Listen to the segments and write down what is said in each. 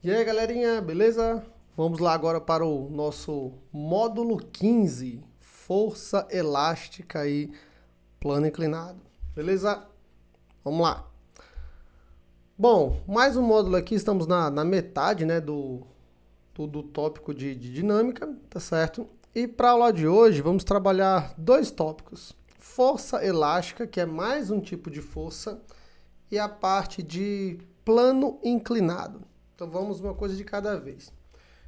E aí, galerinha, beleza? Vamos lá agora para o nosso módulo 15, força elástica e plano inclinado. Beleza? Vamos lá. Bom, mais um módulo aqui, estamos na metade, né, do tópico de dinâmica, tá certo? E para a aula de hoje, vamos trabalhar dois tópicos. Força elástica, que é mais um tipo de força, e a parte de plano inclinado. Então vamos uma coisa de cada vez.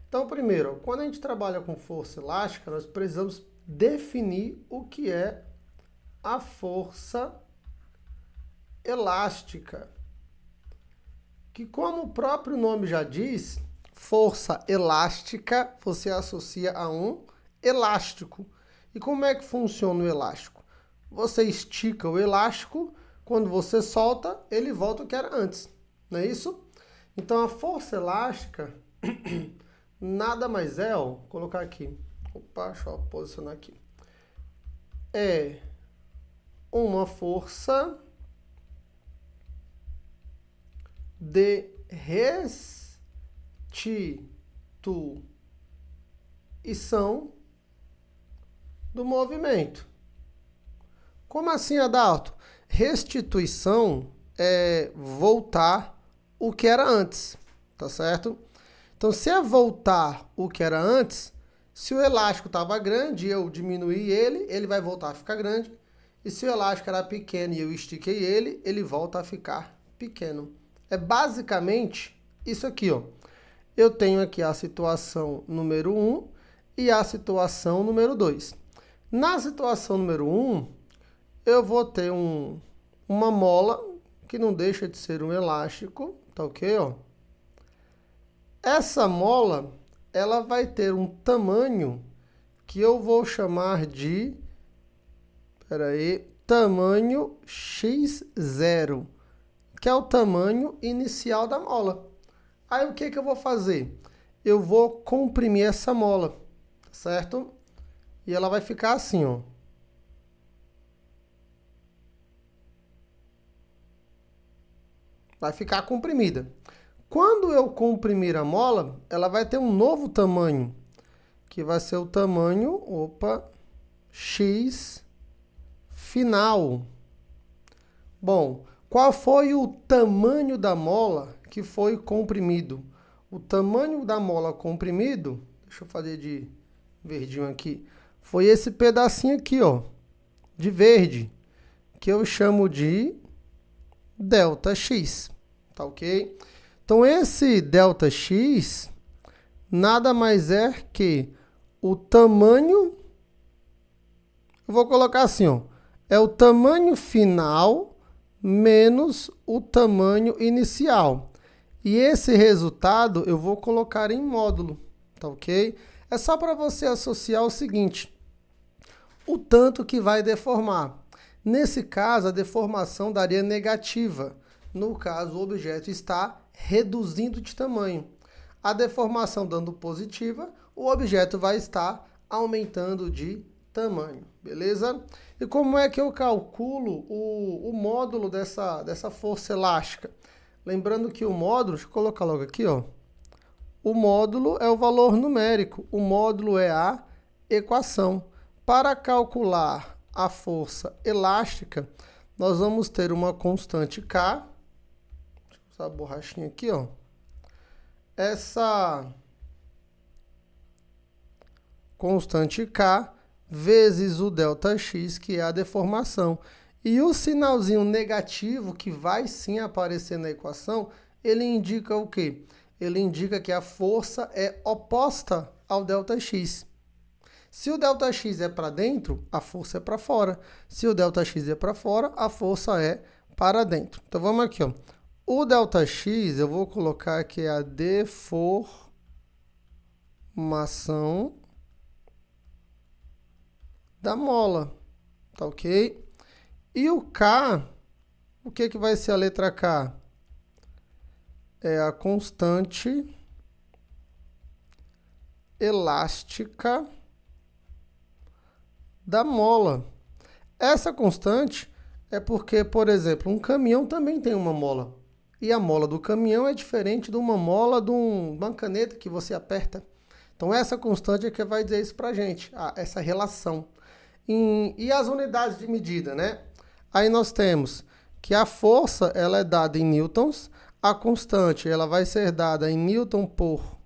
Então, primeiro, quando a gente trabalha com força elástica, nós precisamos definir o que é a força elástica. Que, como o próprio nome já diz, força elástica você associa a um elástico. E como é que funciona o elástico? Você estica o elástico, quando você solta, ele volta ao que era antes. Não é isso? Então, a força elástica nada mais é, ó, vou colocar aqui. Opa, deixa eu posicionar aqui. É uma força de restituição do movimento. Como assim, Adalto? Restituição é voltar o que era antes, tá certo? Então, se é voltar o que era antes, se o elástico estava grande e eu diminuí ele, ele vai voltar a ficar grande. E se o elástico era pequeno e eu estiquei ele, ele volta a ficar pequeno. É basicamente isso aqui, ó. Eu tenho aqui a situação número 1 e a situação número 2. Na situação número 1, eu vou ter uma mola, que não deixa de ser um elástico, tá ok, ó? Essa mola, ela vai ter um tamanho que eu vou chamar de, tamanho x0, que é o tamanho inicial da mola. Aí o que eu vou fazer? Eu vou comprimir essa mola, certo? E ela vai ficar assim, ó. Vai ficar comprimida. Quando eu comprimir a mola, ela vai ter um novo tamanho, que vai ser o tamanho, x final. Bom, qual foi o tamanho da mola que foi comprimido? O tamanho da mola comprimido, deixa eu fazer de verdinho aqui, foi esse pedacinho aqui, ó, de verde, que eu chamo de ΔX, tá ok? Então, esse ΔX nada mais é que o tamanho, eu vou colocar assim, ó, é o tamanho final menos o tamanho inicial. E esse resultado eu vou colocar em módulo, tá ok? É só para você associar o seguinte, o tanto que vai deformar. Nesse caso, a deformação daria negativa. No caso, o objeto está reduzindo de tamanho. A deformação dando positiva, o objeto vai estar aumentando de tamanho, beleza? E como é que eu calculo o módulo dessa força elástica? Lembrando que o módulo, deixa eu colocar logo aqui, ó. O módulo é o valor numérico, o módulo é a equação. Para calcular a força elástica, nós vamos ter uma constante K. Deixa eu usar a borrachinha aqui, ó. Essa constante K vezes o ΔX, que é a deformação. E o sinalzinho negativo, que vai sim aparecer na equação, ele indica o quê? Ele indica que a força é oposta ao ΔX. Se o ΔX é para dentro, a força é para fora. Se o ΔX é para fora, a força é para dentro. Então, vamos aqui, ó. O ΔX, eu vou colocar que é a deformação da mola, tá ok? E o K, o que vai ser a letra K? É a constante elástica da mola. Essa constante é porque, por exemplo, um caminhão também tem uma mola. E a mola do caminhão é diferente de uma mola de uma caneta que você aperta. Então, essa constante é que vai dizer isso para a gente, essa relação. E as unidades de medida, né? Aí nós temos que a força ela é dada em newtons, a constante ela vai ser dada em newton por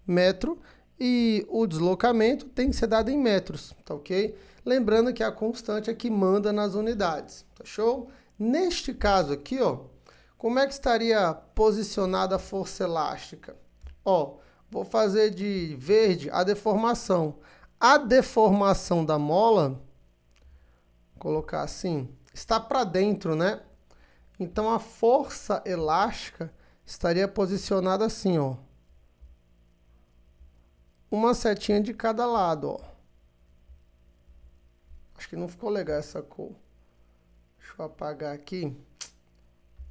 metro e o deslocamento tem que ser dado em metros, tá ok? Lembrando que a constante é que manda nas unidades, tá show? Neste caso aqui, ó, como é que estaria posicionada a força elástica? Ó, vou fazer de verde a deformação. A deformação da mola, vou colocar assim, está para dentro, né? Então a força elástica estaria posicionada assim, ó. Uma setinha de cada lado, ó. Acho que não ficou legal essa cor. Deixa eu apagar aqui.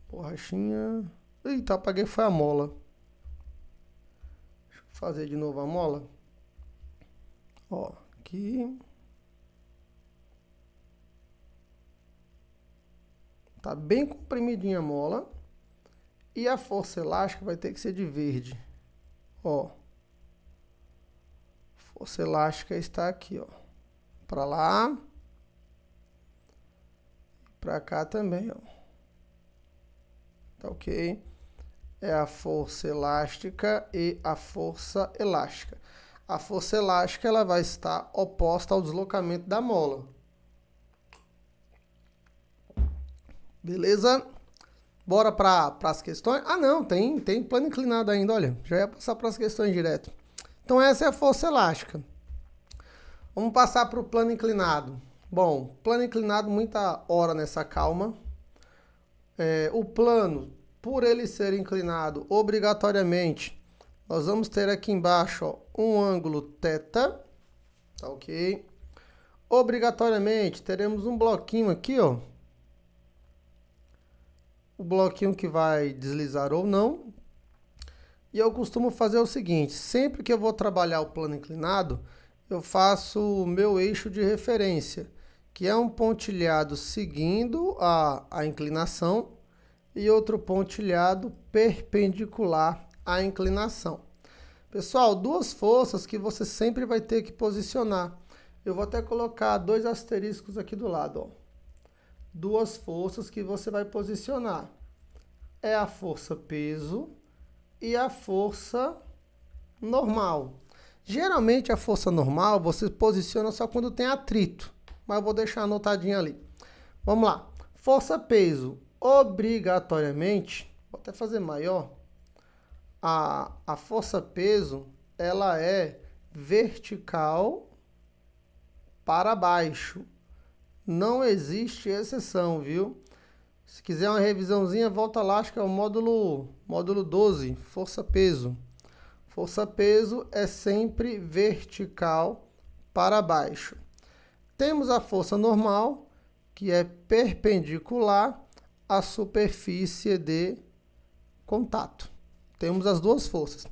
Borrachinha. Eita, apaguei foi a mola. Deixa eu fazer de novo a mola. Ó, aqui. Tá bem comprimidinha a mola. E a força elástica vai ter que ser de verde. Ó. Força elástica está aqui, ó. Para lá. Para cá também, ó. Tá ok? É a força elástica e a força elástica. A força elástica ela vai estar oposta ao deslocamento da mola. Beleza? Bora para as questões? Ah, não, tem plano inclinado ainda, olha. Já ia passar para as questões direto. Então, essa é a força elástica. Vamos passar para o plano inclinado. Bom, plano inclinado, muita hora nessa calma. O plano, por ele ser inclinado obrigatoriamente, nós vamos ter aqui embaixo ó, um ângulo θ, tá ok? Obrigatoriamente teremos um bloquinho aqui, ó. O bloquinho que vai deslizar ou não. E eu costumo fazer o seguinte, sempre que eu vou trabalhar o plano inclinado, eu faço o meu eixo de referência, que é um pontilhado seguindo a inclinação e outro pontilhado perpendicular à inclinação. Pessoal, duas forças que você sempre vai ter que posicionar. Eu vou até colocar 2 asteriscos aqui do lado, ó. Duas forças que você vai posicionar. É a força peso e a força normal. Geralmente a força normal você posiciona só quando tem atrito, mas eu vou deixar anotadinho ali. Vamos lá. Força peso, obrigatoriamente, vou até fazer maior, a força peso, ela é vertical para baixo. Não existe exceção, viu? Se quiser uma revisãozinha, volta lá, acho que é o módulo 12, força-peso. Força-peso é sempre vertical para baixo. Temos a força normal, que é perpendicular à superfície de contato. Temos as duas forças.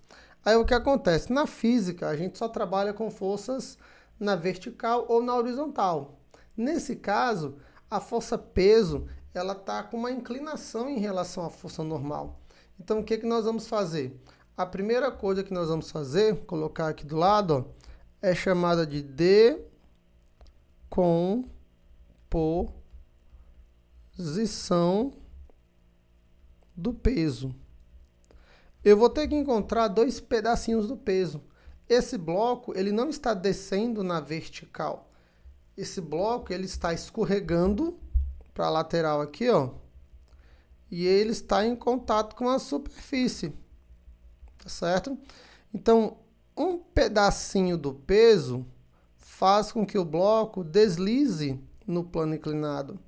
Aí o que acontece? Na física, a gente só trabalha com forças na vertical ou na horizontal. Nesse caso, a força-peso ela está com uma inclinação em relação à força normal. Então, o que nós vamos fazer? A primeira coisa que nós vamos fazer, colocar aqui do lado, ó, é chamada de decomposição do peso. Eu vou ter que encontrar 2 pedacinhos do peso. Esse bloco ele não está descendo na vertical. Esse bloco ele está escorregando para a lateral aqui, ó, e ele está em contato com a superfície, tá certo? Então, um pedacinho do peso faz com que o bloco deslize no plano inclinado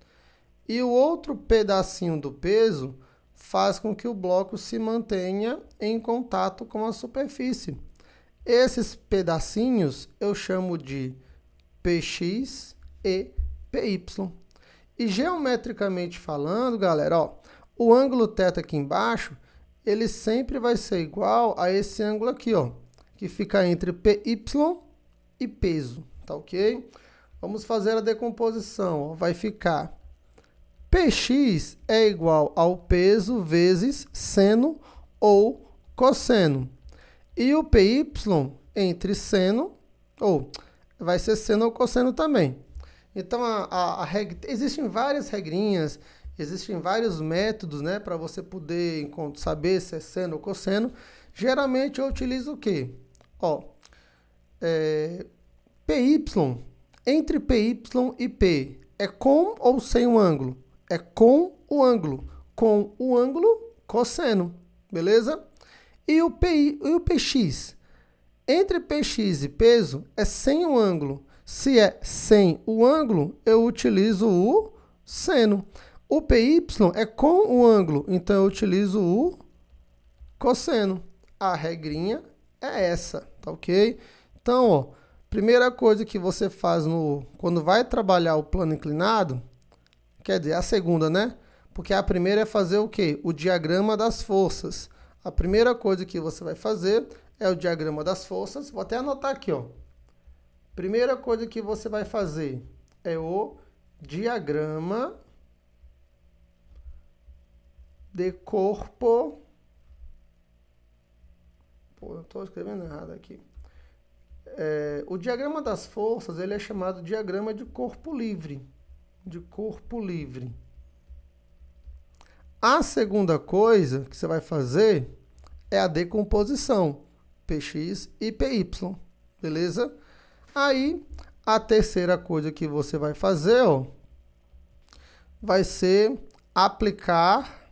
e o outro pedacinho do peso faz com que o bloco se mantenha em contato com a superfície. Esses pedacinhos eu chamo de Px e Py. E geometricamente falando, galera, ó, o ângulo θ aqui embaixo, ele sempre vai ser igual a esse ângulo aqui, ó, que fica entre Py e peso, tá ok? Vamos fazer a decomposição, ó, vai ficar Px é igual ao peso vezes seno ou cosseno. E o Py entre seno, ou vai ser seno ou cosseno também. Então, existem várias regrinhas, existem vários métodos, né, para você poder saber se é seno ou cosseno. Geralmente eu utilizo o quê? Py, entre Py e P, é com ou sem o ângulo? É com o ângulo. Com o ângulo, cosseno. Beleza? E o Px? Entre Px e peso, é sem o ângulo. Se é sem o ângulo, eu utilizo o seno. O Py é com o ângulo, então eu utilizo o cosseno. A regrinha é essa, tá ok? Então, primeira coisa que você faz quando vai trabalhar o plano inclinado, quer dizer, a segunda, né? Porque a primeira é fazer o quê? O diagrama das forças. A primeira coisa que você vai fazer é o diagrama das forças. Vou até anotar aqui, ó. Primeira coisa que você vai fazer é o diagrama de corpo. Pô, eu estou escrevendo errado aqui. O diagrama das forças, ele é chamado diagrama de corpo livre. De corpo livre. A segunda coisa que você vai fazer é a decomposição. Px e Py. Beleza? Aí, a terceira coisa que você vai fazer, vai ser aplicar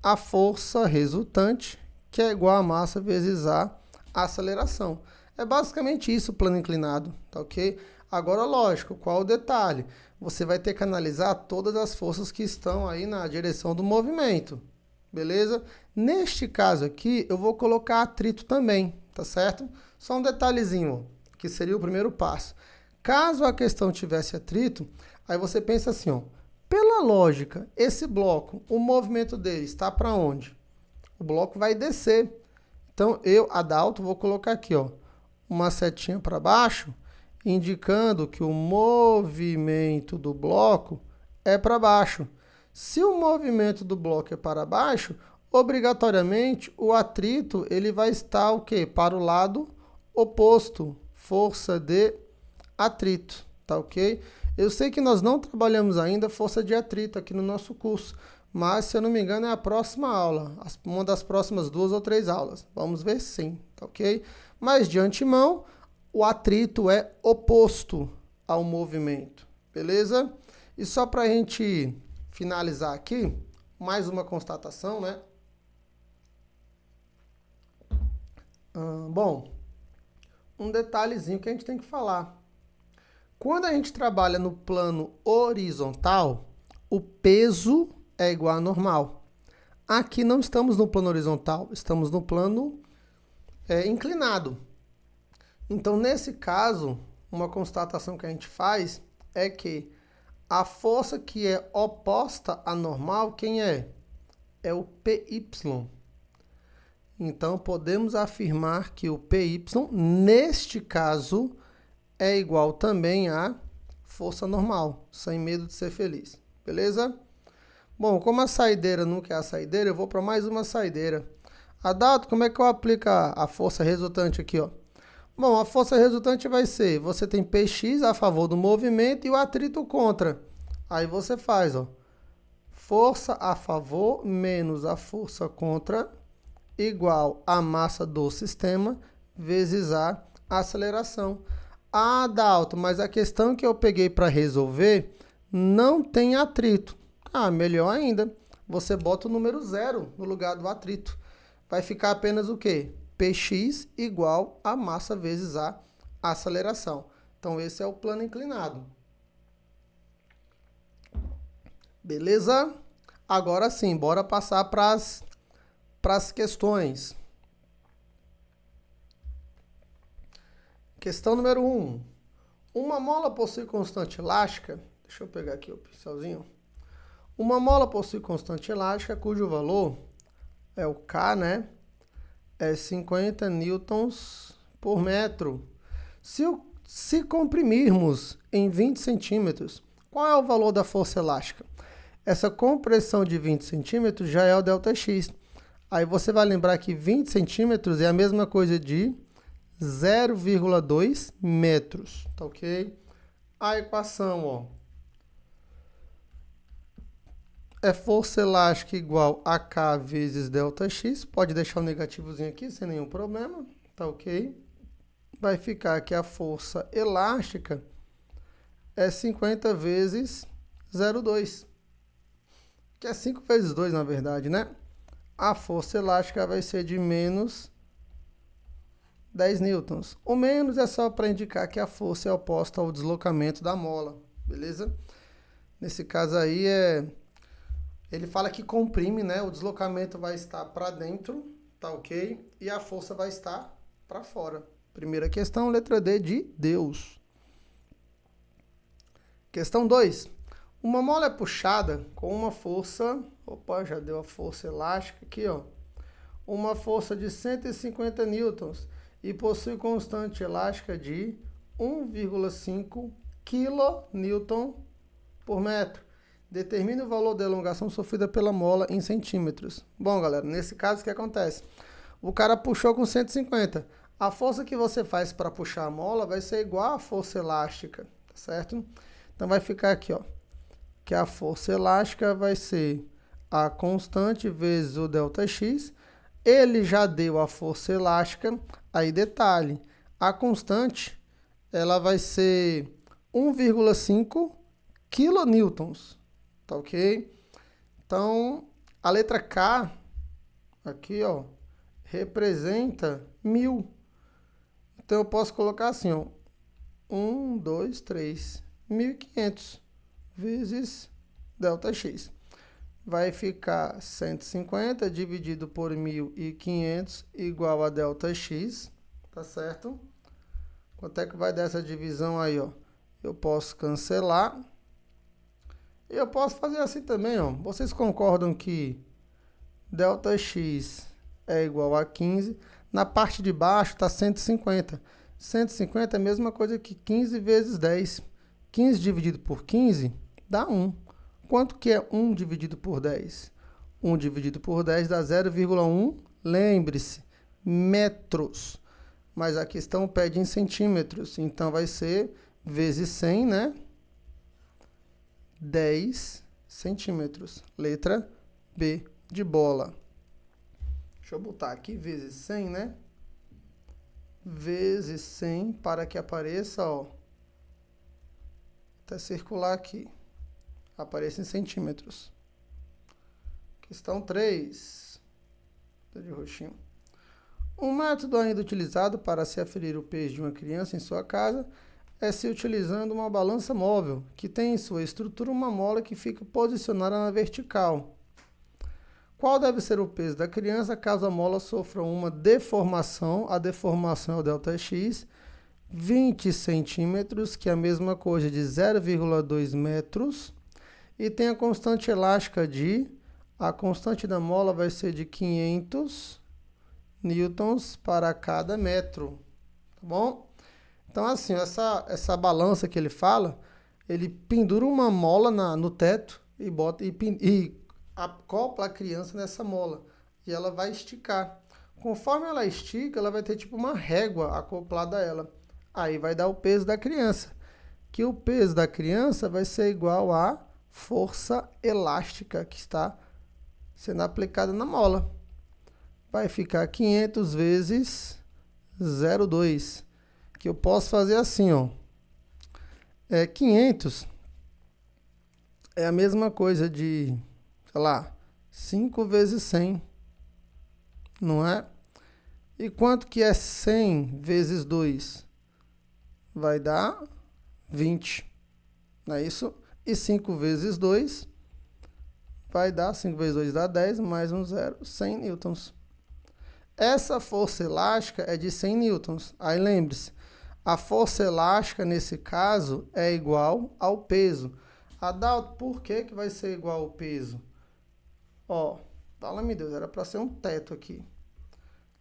a força resultante, que é igual a massa vezes a aceleração. É basicamente isso o plano inclinado, tá ok? Agora, lógico, qual o detalhe? Você vai ter que analisar todas as forças que estão aí na direção do movimento, beleza? Neste caso aqui, eu vou colocar atrito também, tá certo? Só um detalhezinho, que seria o primeiro passo. Caso a questão tivesse atrito, aí você pensa assim, pela lógica, esse bloco, o movimento dele está para onde? O bloco vai descer. Então, eu, Adalto, vou colocar aqui, uma setinha para baixo, indicando que o movimento do bloco é para baixo. Se o movimento do bloco é para baixo, obrigatoriamente o atrito ele vai estar o quê? Para o lado oposto, força de atrito, tá ok? Eu sei que nós não trabalhamos ainda força de atrito aqui no nosso curso, mas se eu não me engano é a próxima aula, uma das próximas 2 ou 3 aulas. Vamos ver sim, tá ok? Mas de antemão, o atrito é oposto ao movimento, beleza? E só para a gente finalizar aqui, mais uma constatação, né? Bom, um detalhezinho que a gente tem que falar. Quando a gente trabalha no plano horizontal, o peso é igual a normal. Aqui não estamos no plano horizontal, estamos no plano inclinado. Então, nesse caso, uma constatação que a gente faz é que a força que é oposta à normal, quem é? É o Py. Então, podemos afirmar que o Py, neste caso, é igual também a força normal, sem medo de ser feliz. Beleza? Bom, como a saideira nunca é a saideira, eu vou para mais uma saideira. Adalto, como é que eu aplico a força resultante aqui, Bom, a força resultante vai ser, você tem Px a favor do movimento e o atrito contra. Aí você faz, força a favor menos a força contra igual a massa do sistema vezes a aceleração. Ah, Adalto, mas a questão que eu peguei para resolver não tem atrito. Ah, melhor ainda, você bota o número 0 no lugar do atrito. Vai ficar apenas o quê? Px igual a massa vezes a aceleração. Então, esse é o plano inclinado. Beleza? Agora sim, bora passar para as questões. Questão número 1. Uma mola possui constante elástica. Deixa eu pegar aqui o pincelzinho. Uma mola possui constante elástica cujo valor é o K, né? É 50 newtons por metro. Se comprimirmos em 20 centímetros Qual é o valor da força elástica? Essa compressão de 20 centímetros já é o ΔX. Aí você vai lembrar que 20 centímetros é a mesma coisa de 0,2 metros, tá ok? A equação, ó, é força elástica igual a K vezes ΔX. Pode deixar o negativozinho aqui sem nenhum problema, tá ok? Vai ficar que a força elástica é 50 vezes 0,2, que é 5 vezes 2, na verdade, né? A força elástica vai ser de menos 10 newtons. O menos é só para indicar que a força é oposta ao deslocamento da mola, beleza? Nesse caso aí, ele fala que comprime, né? O deslocamento vai estar para dentro, tá ok? E a força vai estar para fora. Primeira questão, letra D de Deus. Questão 2. Uma mola é puxada com uma força... Opa, já deu a força elástica aqui, ó. Uma força de 150 newtons e possui constante elástica de 1,5 kN por metro. Determine o valor da elongação sofrida pela mola em centímetros. Bom, galera, nesse caso, o que acontece? O cara puxou com 150. A força que você faz para puxar a mola vai ser igual à força elástica, tá certo? Então, vai ficar aqui, ó, que a força elástica vai ser a constante vezes o ΔX. Ele já deu a força elástica. Aí, detalhe, a constante, ela vai ser 1,5 kilonewtons, tá ok? Então, a letra K, aqui, ó, representa 1000. Então, eu posso colocar assim, ó, 1, 2, 3, 1500 vezes ΔX. Vai ficar 150 dividido por 1500 igual a ΔX, tá certo? Quanto é que vai dar essa divisão aí, ó? Eu posso cancelar. E eu posso fazer assim também, ó. Vocês concordam que ΔX é igual a 15? Na parte de baixo está 150. 150 é a mesma coisa que 15 vezes 10. 15 dividido por 15 dá 1. Quanto que é 1 dividido por 10? 1 dividido por 10 dá 0,1. Lembre-se, metros. Mas a questão pede em centímetros. Então, vai ser vezes 100, né? 10 centímetros. Letra B de bola. Deixa eu botar aqui vezes 100, né? Vezes 100 para que apareça, ó. Até circular aqui. Apareça em centímetros. Questão 3. Tô de roxinho. Um método ainda utilizado para se aferir o peso de uma criança em sua casa é se utilizando uma balança móvel, que tem em sua estrutura uma mola que fica posicionada na vertical. Qual deve ser o peso da criança caso a mola sofra uma deformação? A deformação é o ΔX, 20 centímetros, que é a mesma coisa de 0,2 metros, e tem a constante elástica de... A constante da mola vai ser de 500 newtons para cada metro, tá bom? Então, assim, essa balança que ele fala, ele pendura uma mola no teto e bota e acopla a criança nessa mola. E ela vai esticar. Conforme ela estica, ela vai ter tipo uma régua acoplada a ela. Aí vai dar o peso da criança. Que o peso da criança vai ser igual à força elástica que está sendo aplicada na mola. Vai ficar 500 vezes 0,2. Que eu posso fazer assim, ó. 500 é a mesma coisa de, sei lá, 5 vezes 100, não é? E quanto que é 100 vezes 2? Vai dar 20, não é isso? E 5 vezes 2 vai dar, 5 vezes 2 dá 10, mais um zero, 100 newtons. Essa força elástica é de 100 newtons. Aí lembre-se, a força elástica, nesse caso, é igual ao peso. Adalto, por que vai ser igual ao peso? Ó, fala-me Deus, era para ser um teto aqui.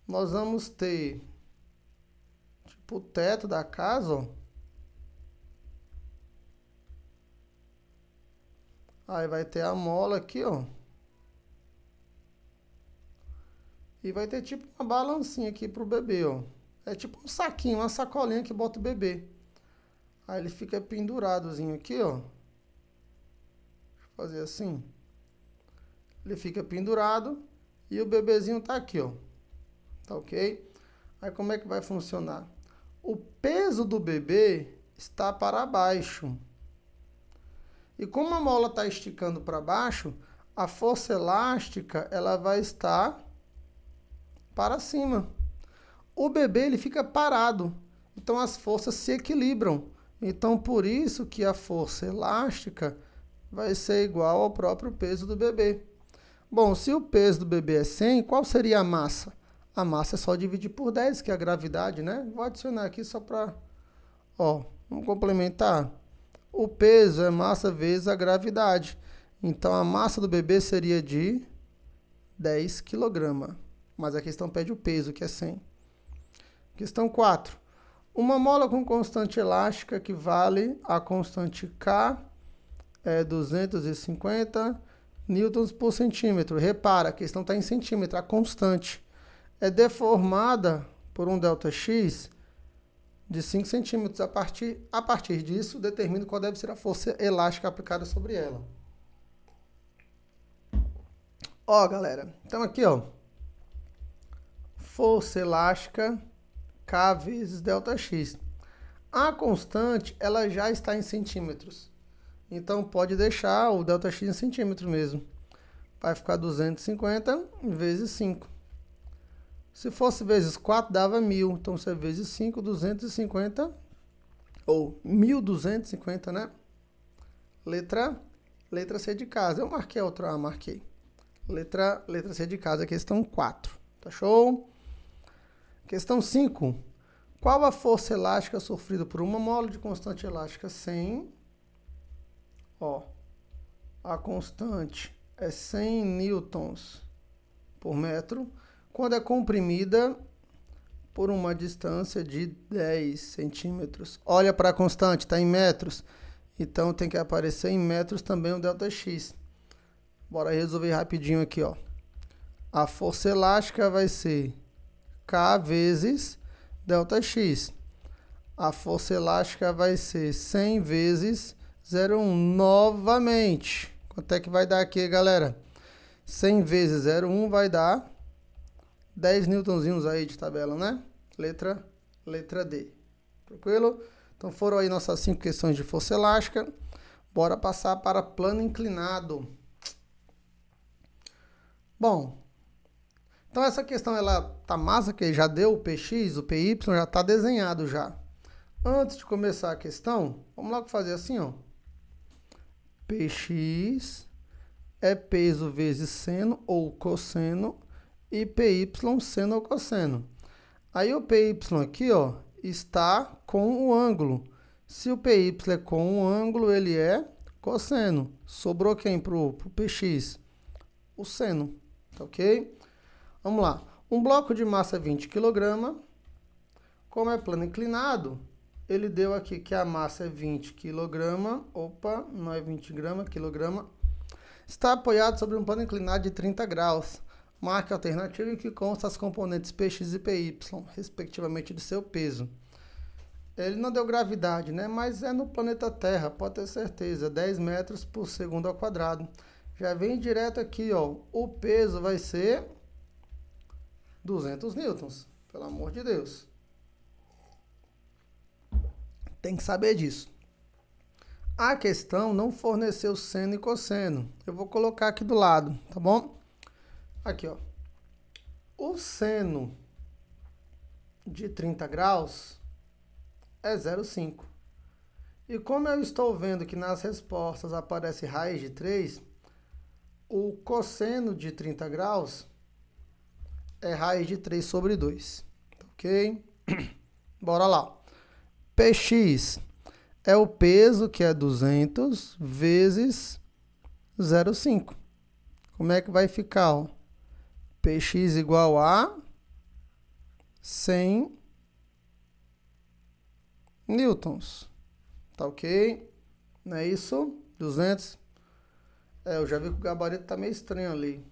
Nós vamos ter, tipo, o teto da casa, ó. Aí vai ter a mola aqui, ó. E vai ter tipo uma balancinha aqui pro bebê, ó. É tipo um saquinho, uma sacolinha que bota o bebê. Aí ele fica penduradozinho aqui, ó. Deixa eu fazer assim. Ele fica pendurado e o bebezinho tá aqui, ó. Tá ok? Aí como é que vai funcionar? O peso do bebê está para baixo. E como a mola está esticando para baixo, a força elástica ela vai estar para cima. O bebê ele fica parado, então as forças se equilibram. Então por isso que a força elástica vai ser igual ao próprio peso do bebê. Bom, se o peso do bebê é 100, qual seria a massa? A massa é só dividir por 10, que é a gravidade, né? Vou adicionar aqui só para... Ó, vamos complementar. O peso é massa vezes a gravidade. Então a massa do bebê seria de 10 kg. Mas a questão pede o peso, que é 100. Questão 4. Uma mola com constante elástica equivale a constante K é 250 newtons por centímetro. Repara, a questão está em centímetro, a constante. É deformada por um ΔX de 5 centímetros. A partir disso, determine qual deve ser a força elástica aplicada sobre ela. Ó, galera, então aqui, ó. Força elástica K vezes ΔX. A constante, ela já está em centímetros. Então, pode deixar o ΔX em centímetros mesmo. Vai ficar 250 vezes 5. Se fosse vezes 4, dava 1000. Então, se é vezes 5, 250. Ou 1250, né? Letra C de casa. Eu marquei a outra A, marquei. Letra C de casa, questão 4. Tá show? Questão 5. Qual a força elástica sofrida por uma mola de constante elástica 100? Ó, a constante é 100 newtons por metro, quando é comprimida por uma distância de 10 centímetros. Olha para a constante, está em metros. Então tem que aparecer em metros também o ΔX. Bora resolver rapidinho aqui, ó. A força elástica vai ser K vezes ΔX. A força elástica vai ser 100 vezes 0,1 novamente. Quanto é que vai dar aqui, galera? 100 vezes 0,1 vai dar 10 newtonzinhos aí de tabela, né? Letra D. Tranquilo? Então foram aí nossas 5 questões de força elástica. Bora passar para plano inclinado. Bom, então essa questão ela tá massa, que já deu o PX, o PY já está desenhado já. Antes de começar a questão, vamos logo fazer assim, ó. PX é peso vezes seno ou cosseno e PY seno ou cosseno. Aí o PY aqui, ó, está com o ângulo. Se o PY é com o ângulo, ele é cosseno. Sobrou quem pro PX? O seno, tá ok? Vamos lá. Um bloco de massa 20 kg, como é plano inclinado, ele deu aqui que a massa é 20 kg. Opa, não é 20 gramas, quilograma. Está apoiado sobre um plano inclinado de 30 graus. Marque a alternativa em que consta as componentes Px e Py, respectivamente de seu peso. Ele não deu gravidade, né? Mas é no planeta Terra, pode ter certeza. 10 metros por segundo ao quadrado. Já vem direto aqui, ó. O peso vai ser 200 newtons. Pelo amor de Deus. Tem que saber disso. A questão não forneceu seno e cosseno. Eu vou colocar aqui do lado, tá bom? Aqui, ó. O seno de 30 graus é 0,5. E como eu estou vendo que nas respostas aparece raiz de 3, o cosseno de 30 graus é raiz de 3 sobre 2. Ok? Bora lá. Px é o peso, que é 200, vezes 0,5. Como é que vai ficar? Ó? Px igual a 100 newtons. Tá ok? Não é isso? 200 Eu já vi que o gabarito tá meio estranho ali.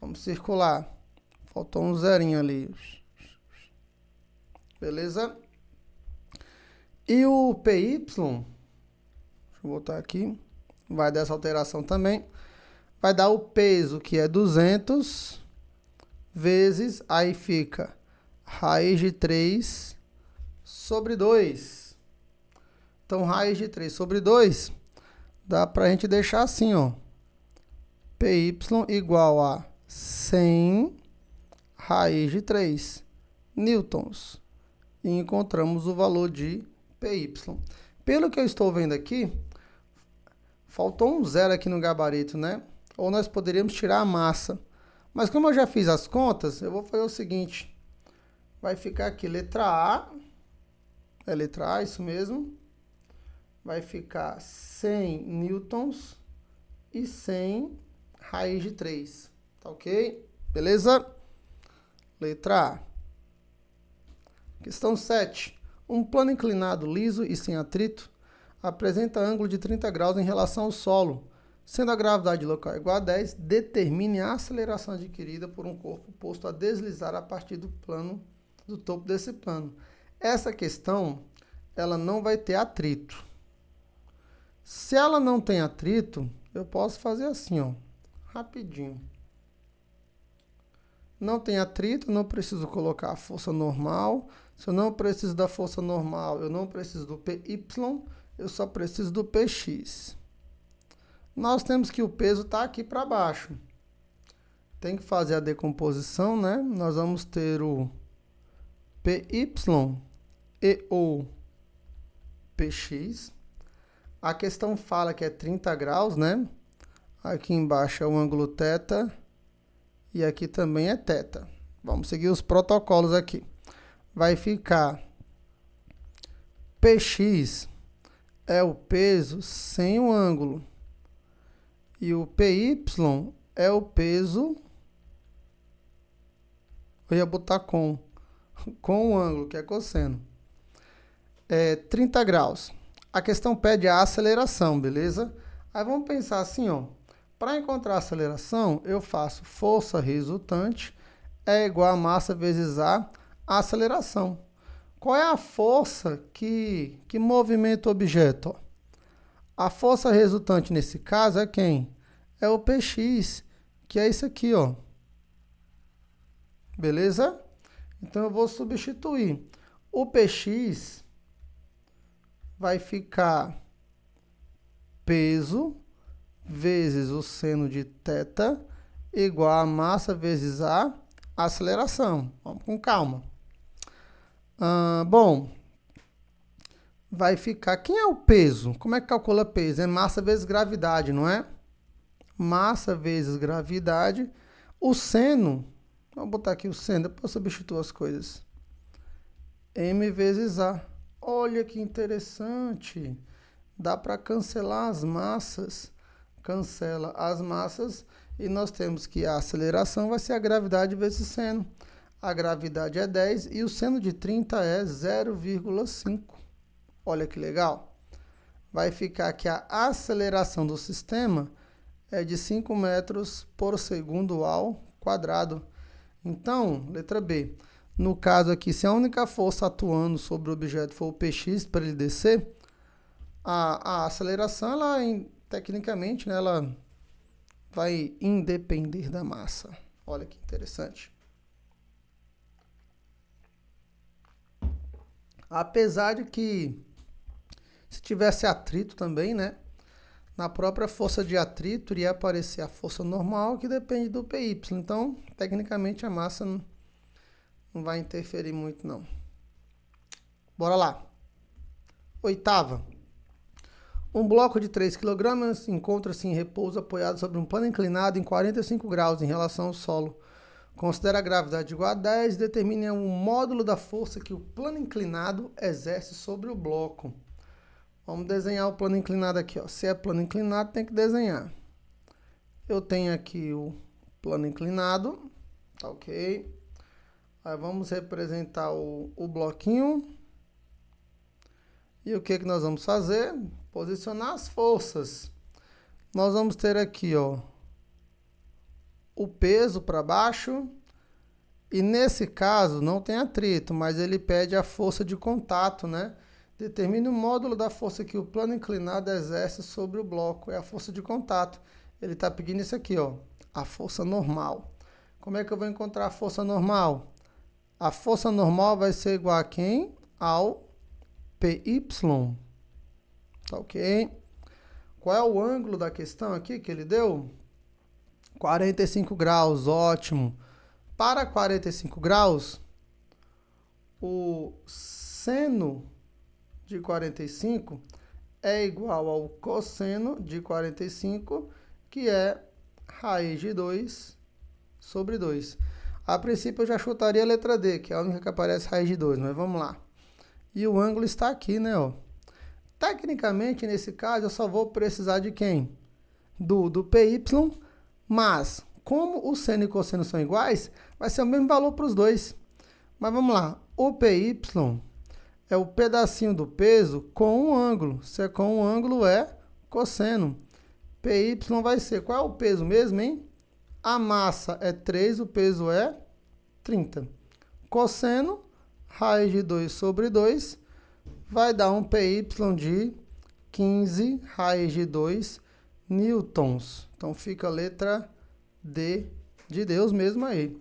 Vamos circular. Faltou um zerinho ali. Beleza? E o PY, deixa eu botar aqui, vai dar essa alteração também. Vai dar o peso, que é 200, vezes, aí fica raiz de 3 sobre 2. Então, raiz de 3 sobre 2, dá pra gente deixar assim, ó. PY igual a 100 raiz de 3 newtons. E encontramos o valor de PY. Pelo que eu estou vendo aqui, faltou um zero aqui no gabarito, né? Ou nós poderíamos tirar a massa. Mas como eu já fiz as contas, eu vou fazer o seguinte. Vai ficar aqui letra A. É letra A, isso mesmo. Vai ficar 100 newtons e 100 raiz de 3. Tá ok? Beleza? Letra A. Questão 7. Um plano inclinado, liso e sem atrito apresenta ângulo de 30 graus em relação ao solo. Sendo a gravidade local igual a 10, determine a aceleração adquirida por um corpo posto a deslizar a partir do topo desse plano. Essa questão, ela não vai ter atrito. Se ela não tem atrito, eu posso fazer assim, ó, rapidinho. Não tem atrito, não preciso colocar a força normal. Se eu não preciso da força normal, eu não preciso do PY, eu só preciso do PX. Nós temos que o peso está aqui para baixo. Tem que fazer a decomposição, né? Nós vamos ter o PY e o PX. A questão fala que é 30 graus, né? Aqui embaixo é o ângulo θ e aqui também é θ. Vamos seguir os protocolos aqui. Vai ficar PX é o peso sem o ângulo. E o PY é o peso, eu ia botar com o ângulo, que é cosseno. 30 graus. A questão pede a aceleração, beleza? Aí vamos pensar assim, ó. Para encontrar a aceleração, eu faço força resultante é igual a massa vezes a aceleração. Qual é a força que movimenta o objeto? A força resultante nesse caso é quem? É o PX, que é isso aqui, ó. Beleza? Então eu vou substituir. O PX vai ficar peso vezes o seno de θ igual a massa vezes a aceleração. Vamos com calma. Bom, vai ficar... Quem é o peso? Como é que calcula peso? É massa vezes gravidade, não é? Massa vezes gravidade. O seno, vamos botar aqui o seno, depois eu substituo as coisas. M vezes A. Olha que interessante. Dá para cancelar as massas. Cancela as massas e nós temos que a aceleração vai ser a gravidade vezes seno. A gravidade é 10 e o seno de 30 é 0,5. Olha que legal. Vai ficar que a aceleração do sistema é de 5 metros por segundo ao quadrado. Então, letra B. No caso aqui, se a única força atuando sobre o objeto for o PX para ele descer, a aceleração, ela, tecnicamente, né, ela vai independer da massa. Olha que interessante. Apesar de que, se tivesse atrito também, né, na própria força de atrito iria aparecer a força normal, que depende do PY. Então, tecnicamente, a massa não vai interferir muito, não. Bora lá. Oitava. Um bloco de 3 kg encontra-se em repouso apoiado sobre um pano inclinado em 45 graus em relação ao solo. Considera a gravidade igual a 10 e determine o módulo da força que o plano inclinado exerce sobre o bloco. Vamos desenhar o plano inclinado aqui, ó. Se é plano inclinado, tem que desenhar. Eu tenho aqui o plano inclinado, tá ok? Aí vamos representar o bloquinho. E o que nós vamos fazer? Posicionar as forças. nós vamos ter aqui, ó, o peso para baixo. E nesse caso não tem atrito, mas ele pede a força de contato, né? Determine o módulo da força que o plano inclinado exerce sobre o bloco. É a força de contato. Ele está pedindo isso aqui, ó, a força normal. Como é que eu vou encontrar a força normal? A força normal vai ser igual a quem? Ao PY. Tá ok? Qual é o ângulo da questão aqui que ele deu? 45 graus, ótimo. Para 45 graus, o seno de 45 é igual ao cosseno de 45, que é raiz de 2 sobre 2. A princípio eu já chutaria a letra D, que é a única que aparece raiz de 2, mas vamos lá. E o ângulo está aqui, né? Ó. Tecnicamente, nesse caso, eu só vou precisar de quem? Do PY, mas como o seno e cosseno são iguais, vai ser o mesmo valor para os dois. Mas vamos lá, o PY é o pedacinho do peso com um ângulo. Se é com um ângulo, é cosseno. PY vai ser, qual é o peso mesmo, hein? A massa é 3, o peso é 30. Cosseno, raiz de 2 sobre 2, vai dar um PY de 15 raiz de 2 newtons. Então fica a letra D de Deus mesmo aí.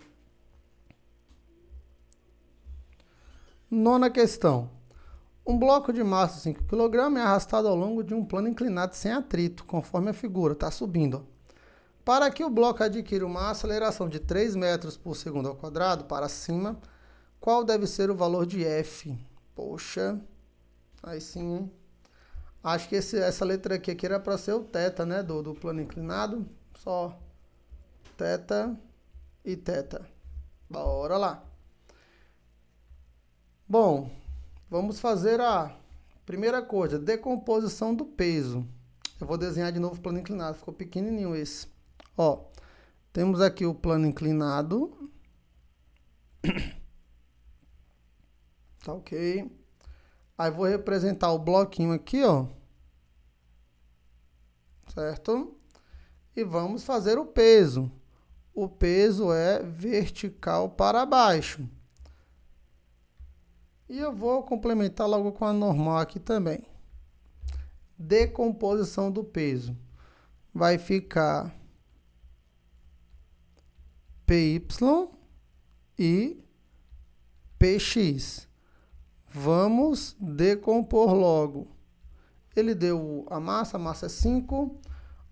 Nona questão. Um bloco de massa de 5 kg é arrastado ao longo de um plano inclinado sem atrito, conforme a figura, está subindo. Para que o bloco adquira uma aceleração de 3 metros por segundo ao quadrado para cima, qual deve ser o valor de F? Poxa, aí sim, hein? Acho que essa letra aqui era para ser o θ, né, do plano inclinado. Só θ e θ. Bora lá. Bom, vamos fazer a primeira coisa, decomposição do peso. Eu vou desenhar de novo o plano inclinado, ficou pequenininho esse. Ó, temos aqui o plano inclinado. Tá ok. Aí vou representar o bloquinho aqui, ó. Certo? E vamos fazer o peso. O peso é vertical para baixo. E eu vou complementar logo com a normal aqui também. Decomposição do peso. Vai ficar PY e PX. Vamos decompor logo. Ele deu a massa é 5.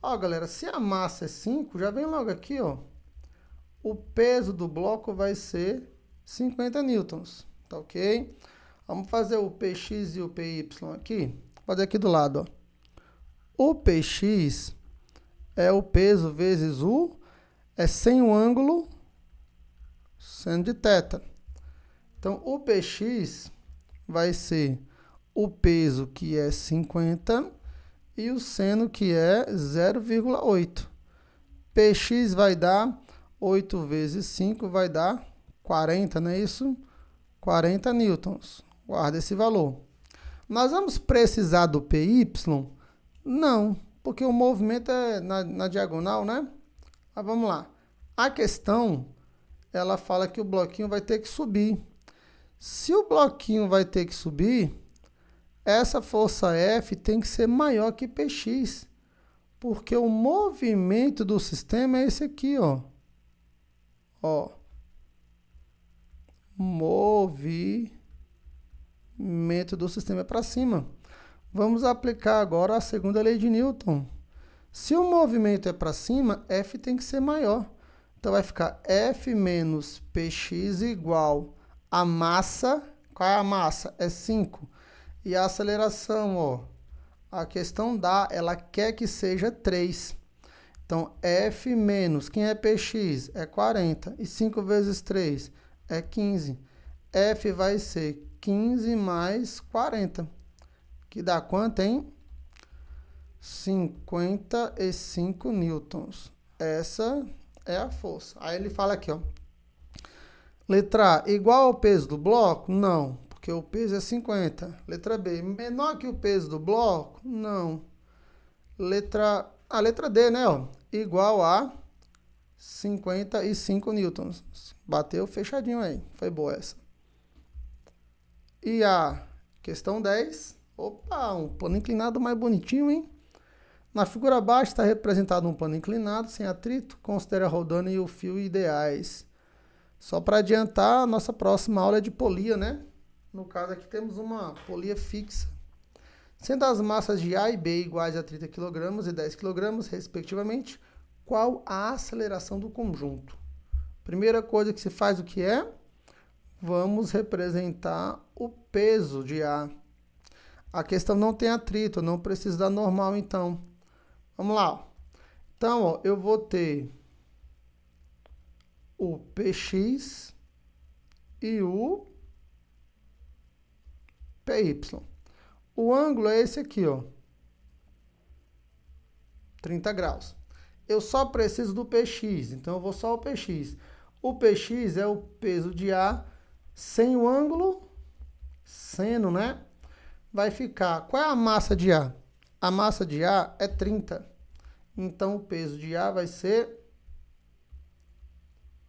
Ó, galera, se a massa é 5, já vem logo aqui, ó. O peso do bloco vai ser 50 newtons, tá ok? Vamos fazer o PX e o PY aqui. Vou fazer aqui do lado, ó. O PX é o peso vezes é sem o ângulo, seno de θ. Então, o PX vai ser o peso que é 50 e o seno que é 0,8. PX vai dar 8 vezes 5 vai dar 40, não é isso? 40 newtons. Guarda esse valor. Nós vamos precisar do PY? Não, porque o movimento é na diagonal, né? Mas vamos lá. A questão, ela fala que o bloquinho vai ter que subir. Se o bloquinho vai ter que subir, essa força F tem que ser maior que Px, porque o movimento do sistema é esse aqui, ó. Ó. Movimento do sistema é para cima. Vamos aplicar agora a segunda lei de Newton. Se o movimento é para cima, F tem que ser maior. Então vai ficar F menos Px igual a massa. Qual é a massa? É 5. E a aceleração, ó, a questão ela quer que seja 3. Então, F menos, quem é Px? É 40. E 5 vezes 3 é 15. F vai ser 15 mais 40. Que dá quanto, hein? 55 newtons. Essa é a força. Aí ele fala aqui, ó. Letra A, igual ao peso do bloco? Não, porque o peso é 50. Letra B, menor que o peso do bloco? Não. Letra A letra D, né? Ó, igual a 55 newtons. Bateu fechadinho aí. Foi boa essa. E a questão 10. Opa, um plano inclinado mais bonitinho, hein? Na figura abaixo está representado um plano inclinado, sem atrito. Considere a rodana e o fio ideais. Só para adiantar, a nossa próxima aula é de polia, né? No caso aqui temos uma polia fixa. Sendo as massas de A e B iguais a 30 kg e 10 kg, respectivamente, qual a aceleração do conjunto? Primeira coisa que se faz o que é? Vamos representar o peso de A. A questão não tem atrito, não precisa da normal, então. Vamos lá. Então, ó, eu vou ter o PX e o PY. O ângulo é esse aqui, ó. 30 graus. Eu só preciso do PX, então eu vou só o PX. O PX é o peso de A sem o ângulo seno, né? Vai ficar... Qual é a massa de A? A massa de A é 30. Então, o peso de A vai ser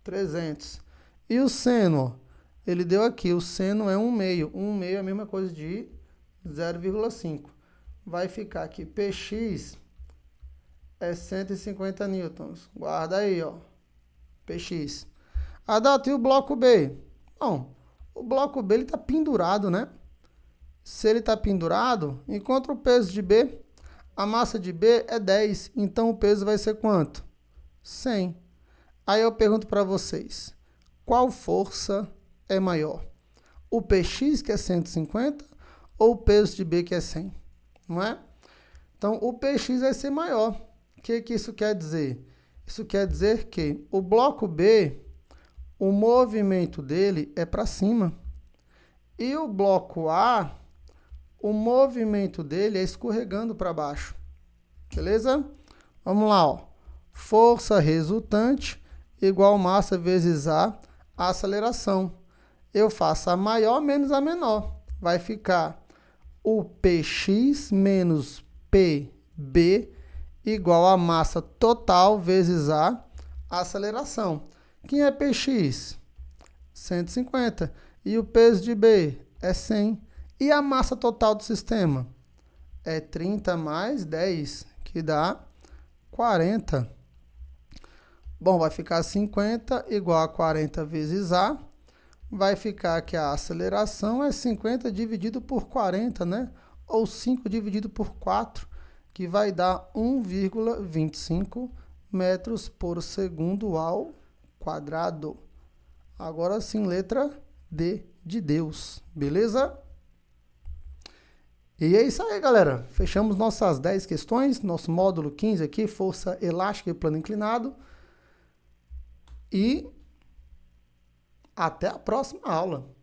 300. E o seno, ó, ele deu aqui, o seno é 1/2. 1/2 é a mesma coisa de 0,5. Vai ficar aqui, PX é 150 newtons. Guarda aí, ó, PX. Adalto, e o bloco B? Bom, o bloco B ele está pendurado, né? Se ele está pendurado, encontra o peso de B. A massa de B é 10, então o peso vai ser quanto? 100. Aí eu pergunto para vocês, qual força é maior? O PX, que é 150, ou o peso de B, que é 100? Não é? Então, o PX vai ser maior. O que isso quer dizer? Isso quer dizer que o bloco B, o movimento dele é para cima. E o bloco A, o movimento dele é escorregando para baixo. Beleza? Vamos lá, ó. Força resultante igual massa vezes a aceleração. Eu faço a maior menos a menor. Vai ficar o PX menos PB igual a massa total vezes a aceleração. Quem é PX? 150. E o peso de B é 100. E a massa total do sistema? É 30 mais 10, que dá 40. Bom, vai ficar 50 igual a 40 vezes A. Vai ficar que a aceleração é 50 dividido por 40, né? Ou 5 dividido por 4, que vai dar 1,25 metros por segundo ao quadrado. Agora sim, letra D de Deus, beleza? E é isso aí, galera. Fechamos nossas 10 questões, nosso módulo 15 aqui, força elástica e plano inclinado. E até a próxima aula.